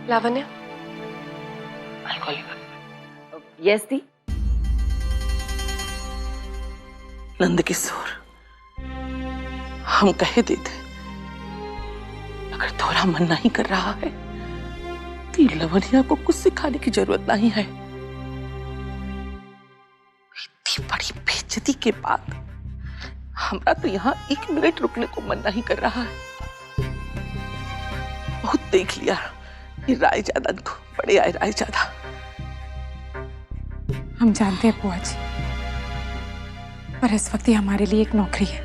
लावण्य, yes दी। नंद किशोर, हम कह देते, अगर थोड़ा मन नहीं कर रहा है तो लवनिया को कुछ सिखाने की जरूरत नहीं है। इतनी बड़ी बेइज्जती के बाद हमारा तो यहाँ 1 मिनट रुकने को मन नहीं कर रहा है। बहुत देख लिया ये रायजादा को, बड़े आए रायजादा। हम जानते हैं बुआ जी, पर इस वक्त ये हमारे लिए एक नौकरी है,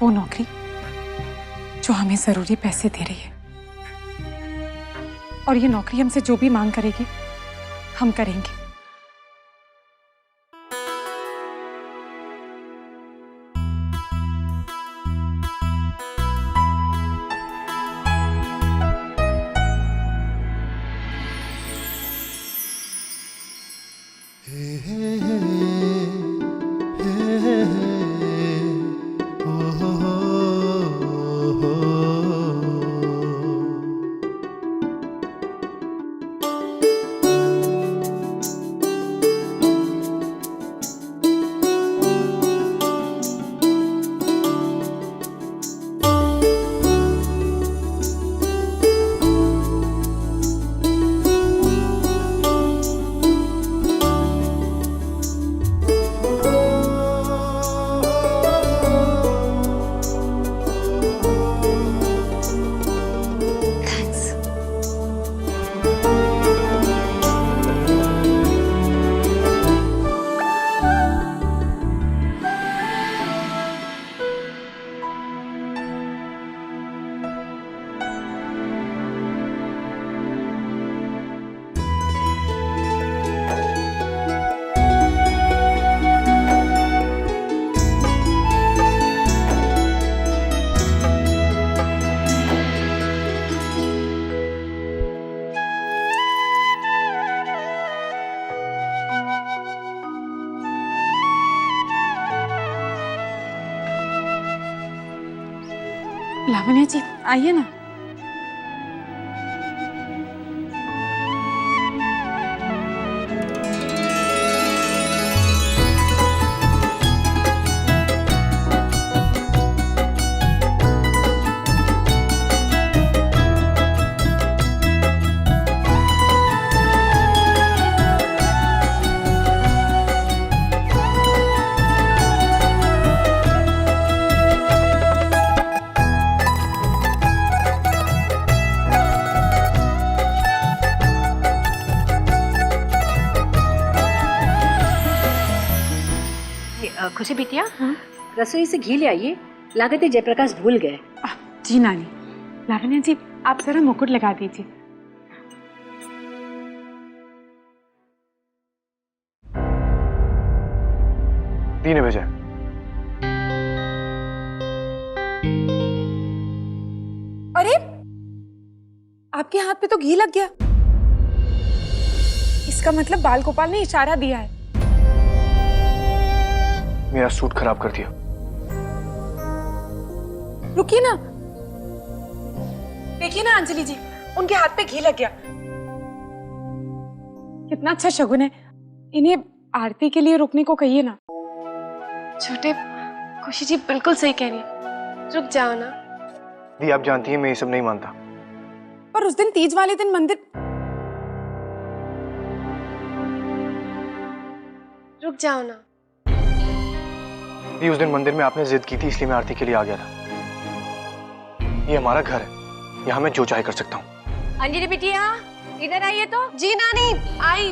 वो नौकरी जो हमें जरूरी पैसे दे रही है, और ये नौकरी हमसे जो भी मांग करेगी हम करेंगे। लावण्या जी आइए ना। खुशी बिटिया, रसोई से घी ले आइए, लागत है जयप्रकाश भूल गए। जी नानी। लावण्या जी आप जरा मुकुट लगा दीजिए। दी ने भेजा। अरे आपके हाथ पे तो घी लग गया, इसका मतलब बाल गोपाल ने इशारा दिया है। मेरा सूट खराब कर दिया। रुकिए ना, देखिए ना अंजलि जी, उनके हाथ पे घी लग गया। कितना अच्छा शगुन है, इन्हें आरती के लिए रुकने को कहिए ना। छोटे, खुशी जी बिल्कुल सही कह रही है, रुक जाओ ना। दी आप जानती हैं मैं ये सब नहीं मानता। पर उस दिन तीज वाले दिन मंदिर। रुक जाओ ना। दी उस दिन मंदिर में आपने जिद की थी, इसलिए मैं आरती के लिए आ गया था। ये हमारा घर है, यहाँ मैं जो चाहे कर सकता हूँ। अंजलि बिटिया इधर आइए तो। जी नानी आई।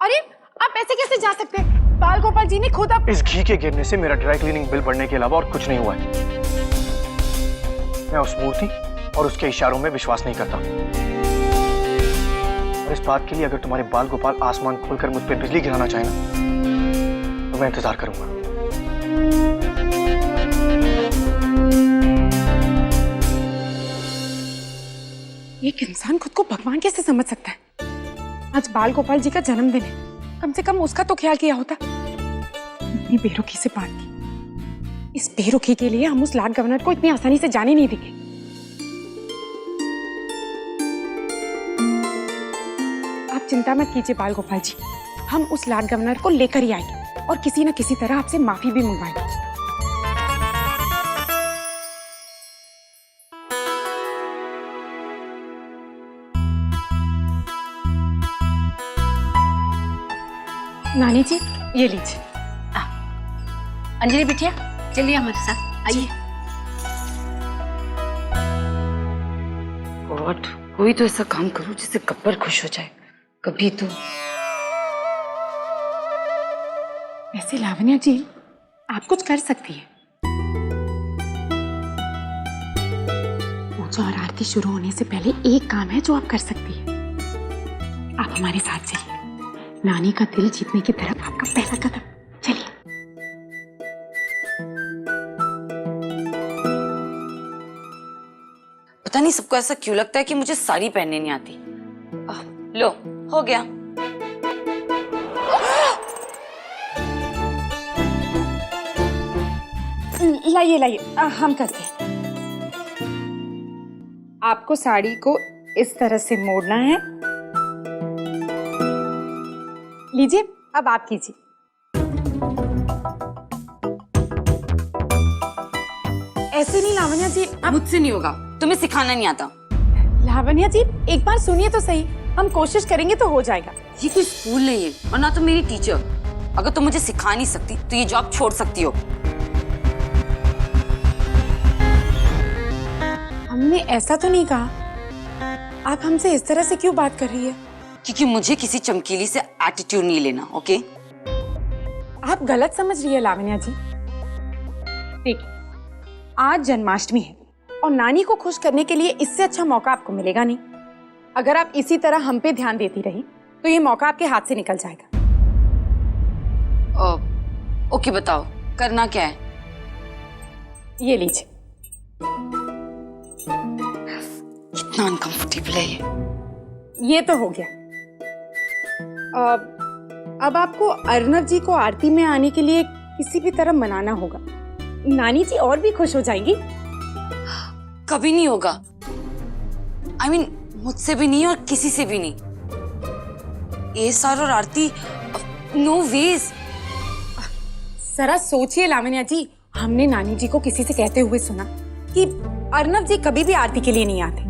अरे आप ऐसे कैसे जा सकते हैं? बाल गोपाल जी ने खुद आप। इस घी के गिरने से मेरा ड्राई क्लीनिंग बिल बढ़ने के अलावा और कुछ नहीं हुआ है। मैं उस मूर्ति और उसके इशारों में विश्वास नहीं करता। और इस बात के लिए अगर तुम्हारे बाल गोपाल आसमान खोलकर मुझ पर बिजली गिराना चाहे ना, तो मैं इंतजार करूंगा। एक इंसान खुद को भगवान कैसे समझ सकता है? आज बाल गोपाल जी का जन्मदिन है, कम से कम उसका तो ख्याल किया होता। इतनी बेरुखी से बात की। इस बेरुखी के लिए हम उस लॉर्ड गवर्नर को इतनी आसानी से जाने नहीं देंगे। आप चिंता मत कीजिए बाल गोपाल जी, हम उस लॉर्ड गवर्नर को लेकर ही आएंगे और किसी न किसी तरह आपसे माफी भी मंगवाएंगे। नानी जी, ये लीजिए। अंजलि बिटिया चलिए हमारे साथ, आइए। गॉड, कोई तो ऐसा काम करो जिससे गब्बर खुश हो जाए। कभी तो वैसे लावण्या जी, आप कुछ कर सकती हैं। पूजा और आरती शुरू होने से पहले एक काम है जो आप कर सकती हैं। आप हमारे साथ चलिए। नानी का दिल जीतने की तरफ आपका पहला कदम। चलिए। पता नहीं सबको ऐसा क्यों लगता है कि मुझे साड़ी पहनने नहीं आती। लो, हो गया। लाइए लाइए, हम करते हैं। आपको साड़ी को इस तरह से मोड़ना है। लीजिए, अब आप कीजिए। ऐसे नहीं लावण्या जी, मुझसे नहीं होगा, तुम्हें सिखाना नहीं आता। लावण्या जी एक बार सुनिए तो सही, हम कोशिश करेंगे तो हो जाएगा। ये कोई स्कूल नहीं है और ना तो मेरी टीचर। अगर तुम मुझे सिखा नहीं सकती तो ये जॉब छोड़ सकती हो। हमने ऐसा तो नहीं कहा। आप हमसे इस तरह से क्यों बात कर रही है? क्योंकि मुझे किसी चमकीली से एटीट्यूड नहीं लेना, ओके? आप गलत समझ रही है लावण्या जी। देखिए, आज जन्माष्टमी है और नानी को खुश करने के लिए इससे अच्छा मौका आपको मिलेगा नहीं। अगर आप इसी तरह हम पे ध्यान देती रही तो ये मौका आपके हाथ से निकल जाएगा। ओके, बताओ करना क्या है? ये लीजिए। कितना अनकंफर्टेबल है ये तो हो गया। अब आपको अर्नव जी को आरती में आने के लिए किसी भी तरह मनाना होगा। नानी जी और भी खुश हो जाएंगी। कभी नहीं होगा। I mean, मुझसे भी नहीं और किसी से भी नहीं। एसार और आरती, नो वेज। जरा सोचिए लावण्या जी, हमने नानी जी को किसी से कहते हुए सुना कि अर्नव जी कभी भी आरती के लिए नहीं आते।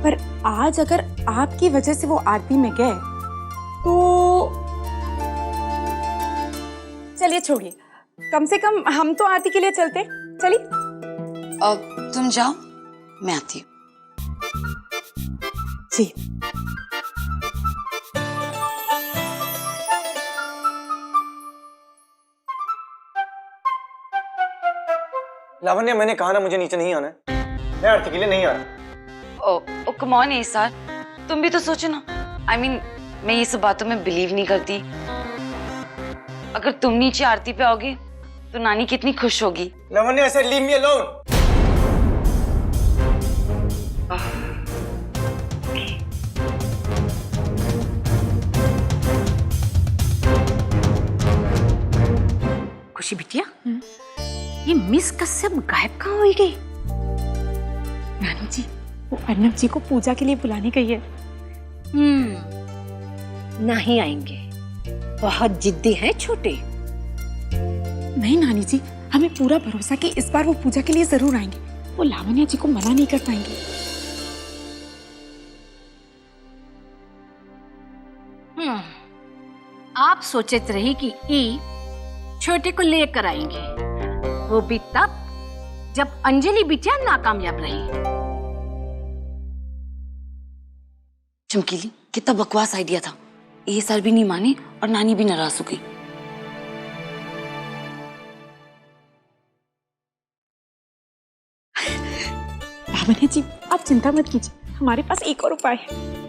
पर आज अगर आपकी वजह से वो आरती में गए तो चलिए छोड़िए, कम से कम हम तो आरती के लिए चलते। चलिए। अब तुम जाओ, मैं आती हूँ। जी। लावण्या, मैंने कहा ना मुझे नीचे नहीं आना है। मैं आरती के लिए नहीं आ रहा। ओ कम ऑन एसार, तुम भी तो सोचो ना। I mean, मैं ये सब बातों में बिलीव नहीं करती। अगर तुम नीचे आरती पे आओगे तो नानी कितनी खुश होगी। लावण्या, ऐसे लीव मी अलोन। खुशी बिटिया, ये मिस कश्यप गायब कहाँ हुई गई? नानी जी, वो अर्नव जी को पूजा के लिए बुलाने गई है। नहीं आएंगे, बहुत जिद्दी हैं छोटे। नहीं नानी जी, हमें पूरा भरोसा कि इस बार वो पूजा के लिए जरूर आएंगे। वो लावण्या जी को मना नहीं कर पाएंगे। आप सोचते रही कि ई छोटे को लेकर आएंगे, वो भी तब जब अंजलि बिटिया नाकामयाब रही। चमकीली, कितना बकवास आइडिया था। एसार भी नहीं माने और नानी भी नाराज हो गई। लावण्या जी, आप चिंता मत कीजिए, हमारे पास एक और उपाय है।